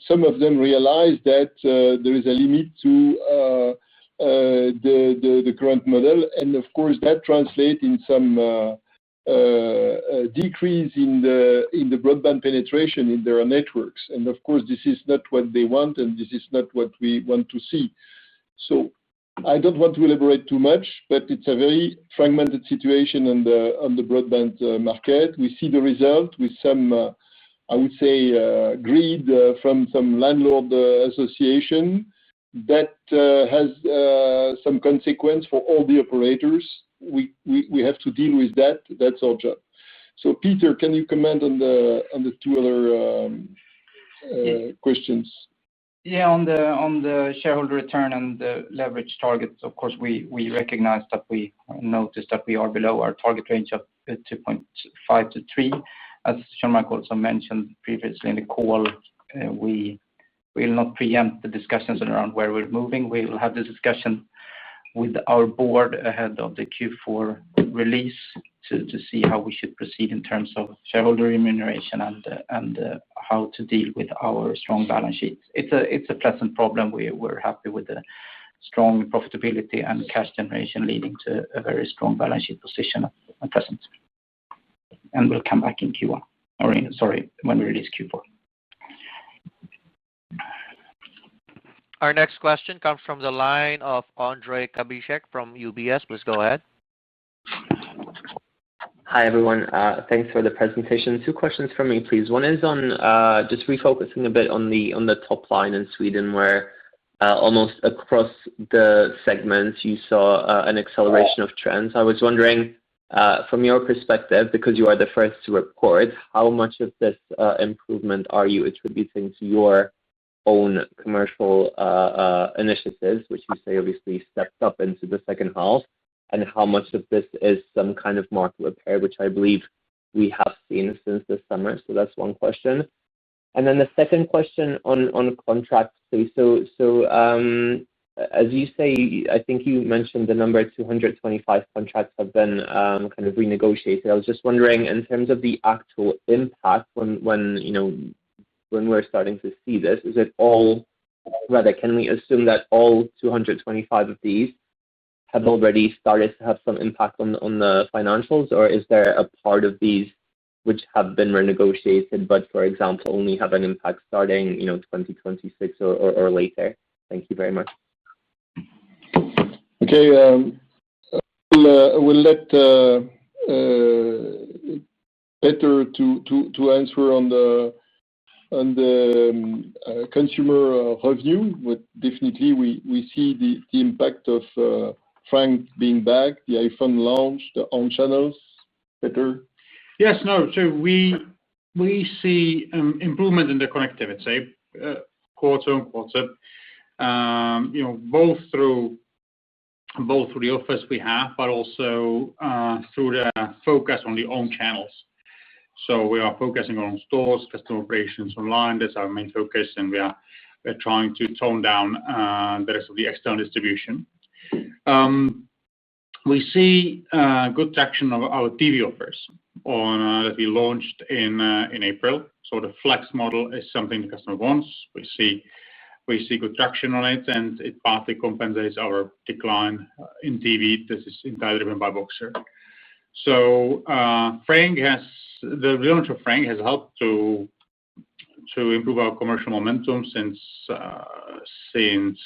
Some of them realize that there is a limit to the current model, and of course that translates in some decrease in the broadband penetration in their networks. And of course this is not what they want, and this is not what we want to see. So I don't want to elaborate too much, but it's a very fragmented situation on the broadband market. We see the result with some, I would say, greed from some landlord association that has some consequence for all the operators. We have to deal with that. That's our job. So Peter, can you comment on the two other questions? Yeah, on the shareholder return and the leverage targets, of course, we recognize that we noticed that we are below our target range of 2.5 to 3. As Jean-Marc also mentioned previously in the call, we will not preempt the discussions around where we're moving. We will have the discussion with our board ahead of the Q4 release to see how we should proceed in terms of shareholder remuneration and how to deal with our strong balance sheet. It's a pleasant problem. We're happy with the strong profitability and cash generation leading to a very strong balance sheet position at present. And we'll come back in Q1. when we release Q4. Our next question comes from the line of Ondrej Cabejsek from UBS. Please go ahead. Hi, everyone. Thanks for the presentation. Two questions from me, please. One is on just refocusing a bit on the top line in Sweden, where almost across the segments you saw an acceleration of trends. I was wondering, from your perspective, because you are the first to report, how much of this improvement are you attributing to your own commercial initiatives, which you say obviously stepped up into the second half, and how much of this is some kind of market repair, which I believe we have seen since the summer? So that's one question. And then the second question on contracts, please. So as you say, I think you mentioned the number 225 contracts have been kind of renegotiated. I was just wondering, in terms of the actual impact when we're starting to see this, is it all, rather, can we assume that all 225 of these have already started to have some impact on the financials, or is there a part of these which have been renegotiated, but, for example, only have an impact starting 2026 or later? Thank you very much. Okay. We'll let Peter to answer on the consumer revenue, but definitely we see the impact of Frank being back, the iPhone launch, the own channels. Peter? Yes, no. So we see improvement in the connectivity, quarter on quarter, both through the offers we have, but also through the focus on the own channels. So we are focusing on stores, customer operations online. That's our main focus, and we're trying to tone down the rest of the external distribution. We see good traction of our TV offers that we launched in April. So the Flex model is something the customer wants. We see good traction on it, and it partly compensates our decline in TV. This is entirely driven by Boxer. So the launch of Frank has helped to improve our commercial momentum since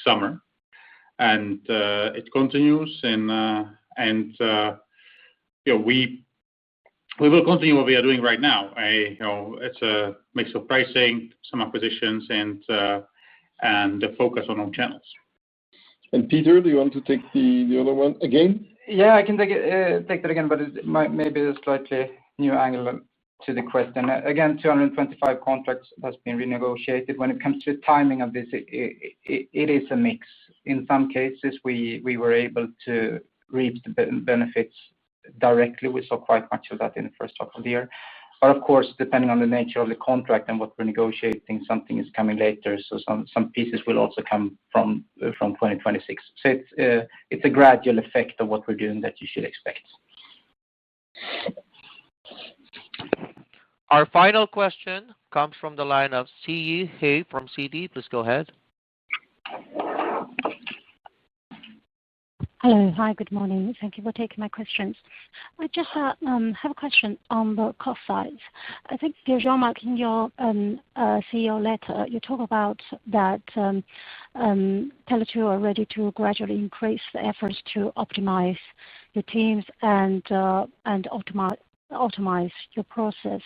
summer, and it continues. We will continue what we are doing right now. It's a mix of pricing, some acquisitions, and the focus on own channels. And Peter, do you want to take the other one again? Yeah, I can take that again, but it might maybe a slightly new angle to the question. Again, 225 contracts has been renegotiated. When it comes to the timing of this, it is a mix. In some cases, we were able to reap the benefits directly. We saw quite much of that in the first half of the year. But of course, depending on the nature of the contract and what we're negotiating, something is coming later. So some pieces will also come from 2026. So it's a gradual effect of what we're doing that you should expect. Our final question comes from the line of Siyi He from Citi. Please go ahead. Hello. Hi, good morning. Thank you for taking my questions. I just have a question on the cost side. I think, Jean-Marc, in your CEO letter, you talk about that Tele2 are ready to gradually increase the efforts to optimize your teams and optimize your process.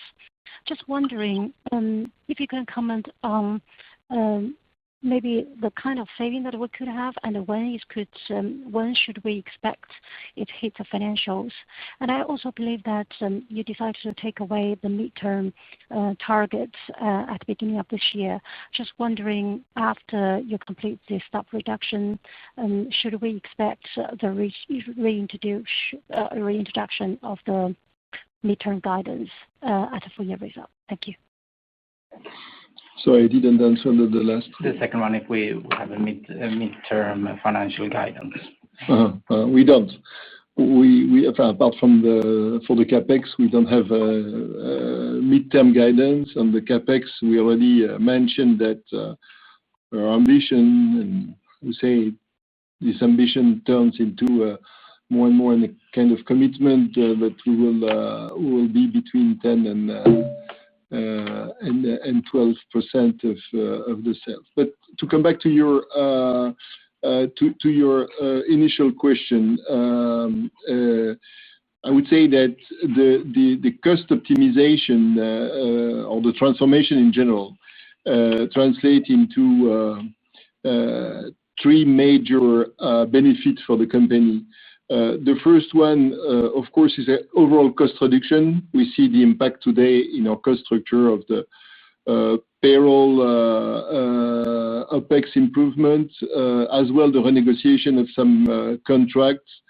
Just wondering if you can comment on maybe the kind of saving that we could have, and when should we expect it hit the financials? And I also believe that you decided to take away the midterm targets at the beginning of this year. Just wondering, after you complete the staff reduction, should we expect the reintroduction of the midterm guidance at a full year result? Thank you. So I didn't answer the last. The second one, if we have a midterm financial guidance. We don't. Apart from for the capex, we don't have midterm guidance. On the capex, we already mentioned that our ambition, and we say this ambition turns into more and more in a kind of commitment that we will be between 10 and and 12% of the sales. But to come back to your initial question, I would say that the cost optimization or the transformation in general translate into three major benefits for the company. The first one, of course, is an overall cost reduction. We see the impact today in our cost structure of the payroll OpEx improvement, as well the renegotiation of some contracts.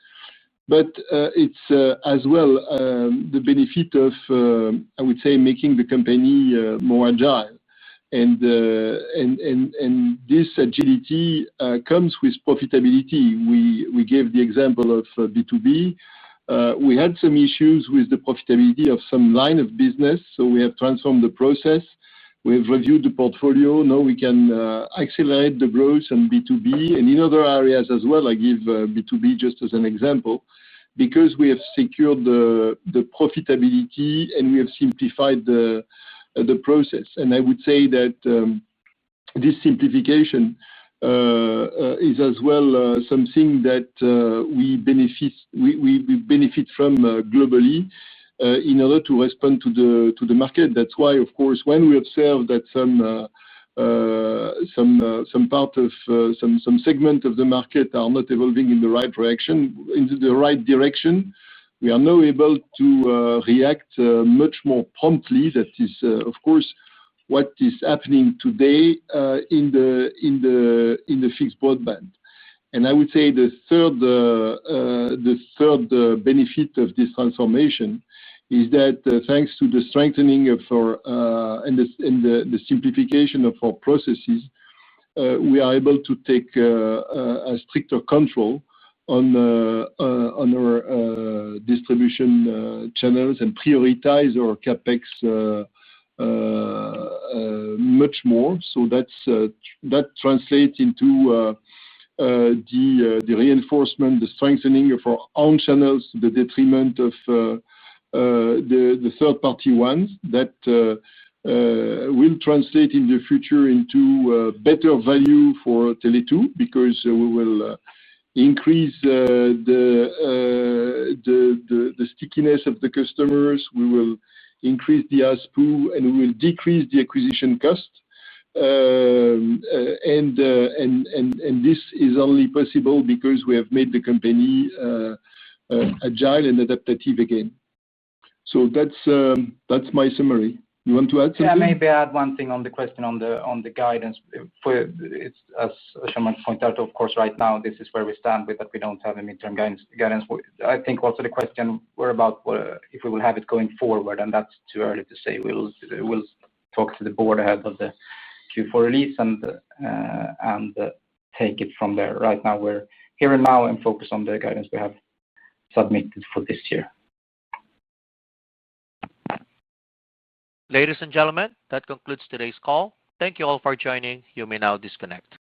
But it's as well the benefit of, I would say, making the company more agile. And this agility comes with profitability. We gave the example of B2B. We had some issues with the profitability of some line of business, so we have transformed the process. We have reviewed the portfolio. Now we can accelerate the growth on B2B and in other areas as well. I give B2B just as an example, because we have secured the profitability and we have simplified the process. And I would say that this simplification is as well something that we benefit from globally in order to respond to the market. That's why, of course, when we observe that some segment of the market are not evolving in the right direction, we are now able to react much more promptly. That is, of course, what is happening today in the fixed broadband. And I would say the third benefit of this transformation is that thanks to the strengthening of our and the simplification of our processes, we are able to take a stricter control on our distribution channels and prioritize our CapEx much more. So that translates into the reinforcement, the strengthening of our own channels to the detriment of the third-party ones. That will translate in the future into better value for Tele2, because we will increase the stickiness of the customers. We will increase the ARPU, and we will decrease the acquisition cost. And this is only possible because we have made the company agile and adaptive again. So that's my summary. You want to add something? Yeah, maybe add one thing on the question on the guidance. It's, as Jean-Marc pointed out, of course, right now this is where we stand with that. We don't have a midterm guidance. I think also the question were about if we will have it going forward, and that's too early to say. We'll talk to the board ahead of the Q4 release and take it from there. Right now we're here and now and focus on the guidance we have submitted for this year. Ladies and gentlemen, that concludes today's call. Thank you all for joining. You may now disconnect.